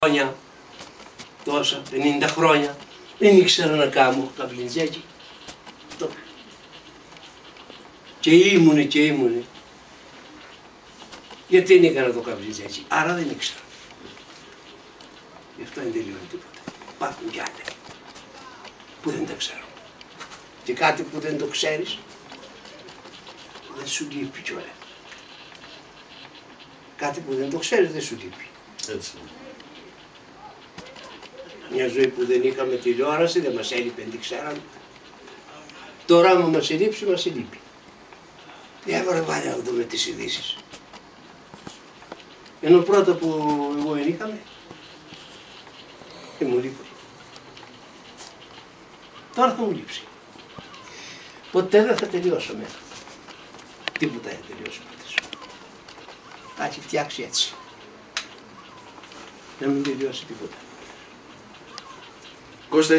χρόνια, τόσα, 50 χρόνια, δεν ήξερα να κάνω καβλιντζέκι. Και ήμουνε. Γιατί δεν έκανα το καβλιντζέκι, άρα δεν ήξερα. Γι' αυτό δεν τελειώνει τίποτα. Υπάρχουν κι άλλοι που δεν τα ξέρουν. Και κάτι που δεν το ξέρεις, δεν σου λείπει κιόλα. Κάτι που δεν το ξέρεις δεν σου λείπει. Έτσι. Μια ζωή που δεν είχαμε τηλεόραση, δεν μας έλειπε, δεν ξέραμε. Τώρα άμα μας ελείψει, μας ελείπει. Διάβαρα βάλε να δούμε τις ειδήσεις. Ενώ πρώτα που εγώ δεν είχαμε, δεν μου λείπει. Τώρα θα μου λείψει. Ποτέ δεν θα τελειώσω μέσα. Τίποτα δεν τελειώσω ποτέ. Τα έχει φτιάξει έτσι. Δεν μου τελειώσει τίποτα. Κώστα,